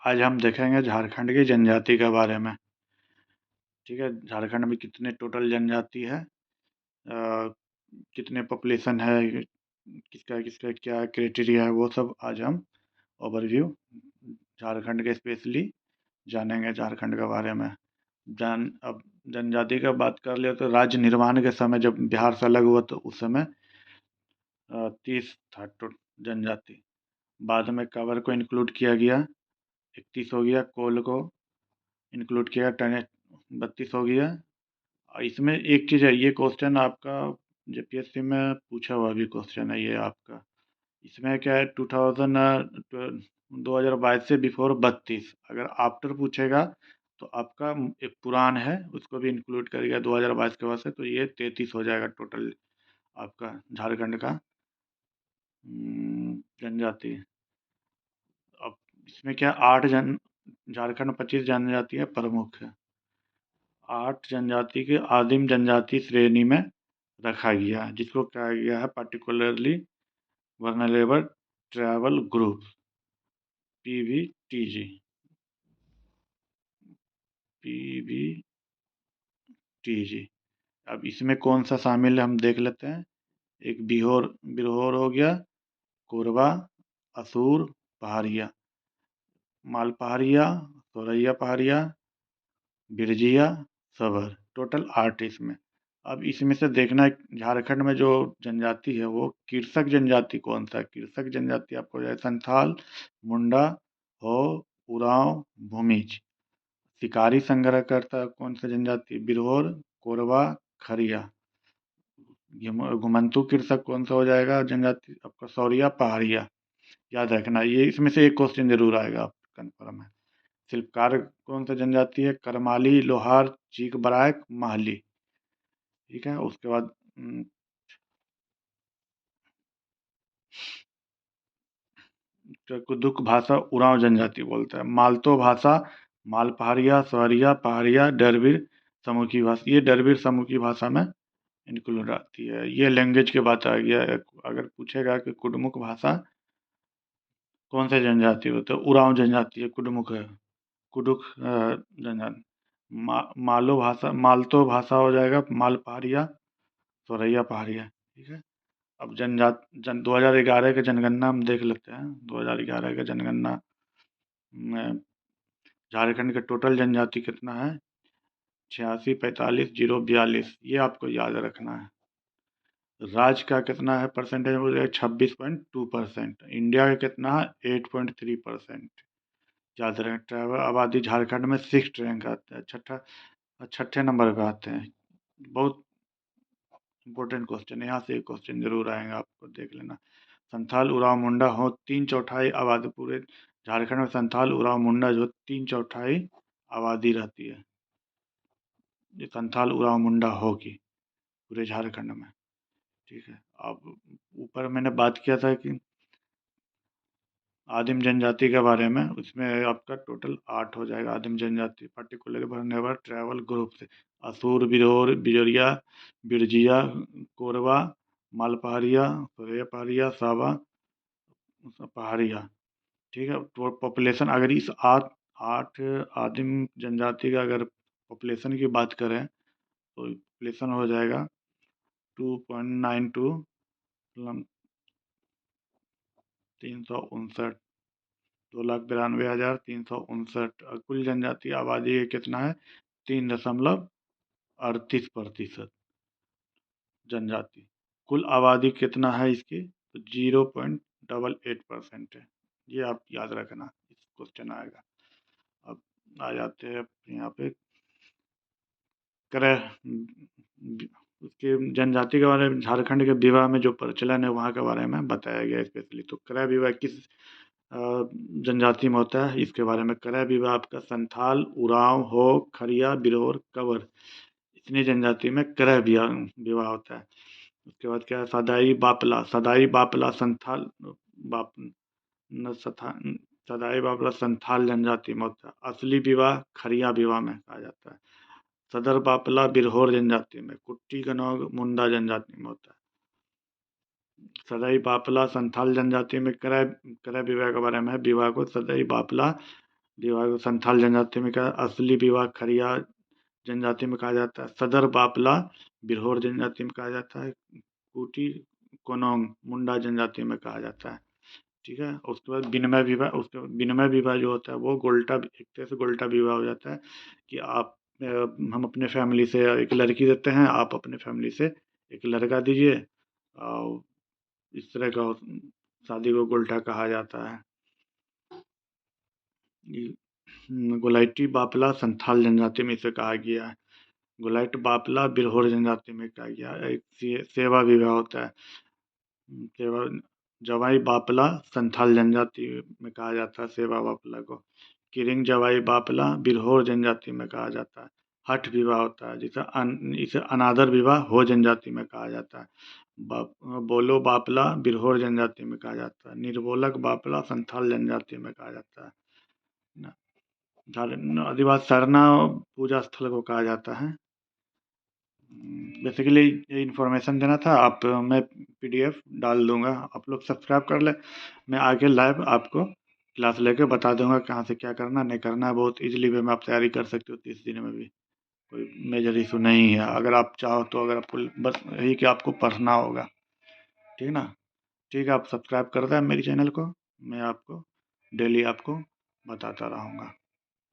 आज हम देखेंगे झारखंड की जनजाति के बारे में। ठीक है, झारखंड में कितने टोटल जनजाति है, कितने पॉपुलेशन है, किसका किसका क्या क्राइटेरिया है, वो सब आज हम ओवरव्यू झारखंड के स्पेशली जानेंगे झारखंड के बारे में। अब जनजाति का बात कर ले तो राज्य निर्माण के समय जब बिहार से अलग हुआ तो उस समय 30 था जनजाति। बाद में कांवर को इंक्लूड किया गया, 31 हो गया। कोल को इंक्लूड किया, 32 हो गया। इसमें एक चीज़ है, ये क्वेश्चन आपका जेपीएससी में पूछा हुआ भी क्वेश्चन है ये आपका। इसमें क्या है, 2022 से बिफोर 32, अगर आफ्टर पूछेगा तो आपका एक पुरान है उसको भी इंक्लूड करेगा 2022 के बाद से, तो ये 33 हो जाएगा टोटल आपका झारखंड का जनजाति। अब इसमें क्या, 8 झारखंड में 25 जनजातियाँ प्रमुख है। 8 जनजाति के आदिम जनजाति श्रेणी में रखा गया है, जिसको कहा गया है particularly vulnerable tribal group, PVTG. PVTG. अब इसमें कौन सा शामिल है हम देख लेते हैं। एक बिरहोर हो गया, कोरबा, असुर, पहाड़िया, माल पहाड़िया, सोरैया पहाड़िया, बिरजिया, सबर। टोटल 8 इसमें। अब इसमें से देखना है झारखंड में जो जनजाति है वो कृषक जनजाति कौन सा है। कृषक जनजाति आपको जाए संथाल, मुंडा, हो, उरांव, भूमिज। शिकारी संग्रहकर्ता कौन सा जनजाति, बिरहोर, कोरबा, खरिया। घुमंतू कृषक कौन सा हो जाएगा जनजाति आपका, सौरिया, पहाड़िया। याद रखना, ये इसमें से एक क्वेश्चन जरूर आएगा आप कन्फर्म है। शिल्पकार कौन सा जनजाति है, करमाली, लोहार, चीक बराक, महली। ठीक है, उसके बाद कुदुक भाषा उरांव जनजाति बोलता है। मालतो भाषा माल पहाड़िया, सहरिया, पहाड़िया, डरबिर समूह की भाषा। ये डरबिर समूह की भाषा में इंक्लूड आती है। ये लैंग्वेज के बात आ गया। अगर पूछेगा कि कुडमुख भाषा कौन से जनजाति होते हैं, उरांव जनजाति है, कुडमुख है, कुडुक जनजाति। मालतो भाषा हो जाएगा माल पहाड़िया, सोरैया पहाड़िया। ठीक है, अब 2011 के जनगणना हम देख लेते हैं। 2011 के जनगणना में झारखंड के टोटल जनजाति कितना है, 86, 45, 0, 42। ये आपको याद रखना है। राज्य का कितना है परसेंटेज, हो जाएगा 26.2%। इंडिया का कितना है 8.3%। याद रखें। ट्राइबल आबादी झारखंड में 6th रैंक आता है, छठे नंबर पे आते हैं। बहुत इंपॉर्टेंट क्वेश्चन है, यहाँ से एक क्वेश्चन जरूर आएगा, आपको देख लेना। संथाल, उरांव, मुंडा हो 3/4 आबादी पूरे झारखंड में। संथाल, उरांव, मुंडा जो 3/4 आबादी रहती है, ये संथाल, उरांव, मुंडा होगी पूरे झारखंड में। ठीक है, अब ऊपर मैंने बात किया था कि आदिम जनजाति के बारे में, उसमें आपका टोटल 8 हो जाएगा आदिम जनजाति पर्टिकुलर वर्नेबल ट्राइबल ग्रुप से। असुर, बिरोर, बिजोरिया, बिरजिया, कोरबा, मालपहाड़िया, सोरैया पहाड़िया, सावा, पहाड़िया। ठीक है, तो पॉपुलेशन अगर इस 8 आदिम जनजाति का अगर पॉपुलेशन की बात करें तो पॉपुलेशन हो जाएगा 2.92, 359, 2,92,359। और कुल जनजाति आबादी कितना है, 3.38% जनजाति। कुल आबादी कितना है इसकी, तो 0.88% है। ये आप याद रखना, इस क्वेश्चन आएगा। अब आ जाते हैं यहाँ पे क्रय, उसके जनजाति के बारे में। झारखंड के विवाह में जो प्रचलन है वहाँ के बारे में बताया गया स्पेशली। तो क्रय विवाह किस जनजाति में होता है, इसके बारे में। क्रय विवाह आपका संथाल, उरांव, हो, खरिया, बिरहोर, कंवर, इतनी जनजाति में क्रय विवाह होता है। उसके बाद क्या है, सदाई बापला संथाल बाप सदाई बापला संथाल जनजाति में होता है। असली विवाह खरिया विवाह में कहा जाता है। सदर बापला बिरहोर जनजाति में, कुट्टी कनौग मुंडा जनजाति में होता है। सदाई बापला संथाल जनजाति में क्रय विवाह के बारे में है। विवाह को सदाई बापला विवाह को संथाल जनजाति में क्या, असली विवाह खरिया जनजाति में कहा जाता है। सदर बापला बिरहोर जनजाति में कहा जाता है। कुटी कोनोंग मुंडा जनजाति में कहा जाता है। ठीक है, उसके बाद विनिमय विवाह, उसके बाद विनिमय विवाह जो होता है वो गोल्टा, एक तरह से गोल्टा विवाह हो जाता है कि आप हम अपने फैमिली से एक लड़की देते हैं, आप अपने फैमिली से एक लड़का दीजिए, और इस तरह का शादी को गोल्टा कहा जाता है। गोलाइटी बापला संथाल जनजाति में इसे कहा गया है। गोलाइट बापला बिरहोर जनजाति में कहा गया है। एक सेवा विवाह होता है। सेवा जवाई बापला संथाल जनजाति में कहा जाता है सेवा बापला को। किरिंग जवाई बापला बिरहोर जनजाति में कहा जाता है। हठ विवाह होता है इसे अनादर विवाह हो जनजाति में कहा जाता है। बोलो बापला बिरहोर जनजाति में कहा जाता है। निर्बोलक बापला संथाल जनजाति में कहा जाता है। आदिवासी सरना पूजा स्थल को कहा जाता है। बेसिकली ये इन्फॉर्मेशन देना था। आप मैं पीडीएफ डाल दूंगा, आप लोग सब्सक्राइब कर ले। मैं आगे लाइव आपको क्लास लेके बता दूंगा कहाँ से क्या करना नहीं करना है। बहुत इजीली वे में आप तैयारी कर सकते हो 30 दिन में भी, कोई मेजर इशू नहीं है। अगर आप चाहो तो, अगर आपको बस यही कि आपको पढ़ना होगा, ठीक ना। ठीक है, आप सब्सक्राइब कर दें मेरे चैनल को, मैं आपको डेली आपको बताता रहूँगा।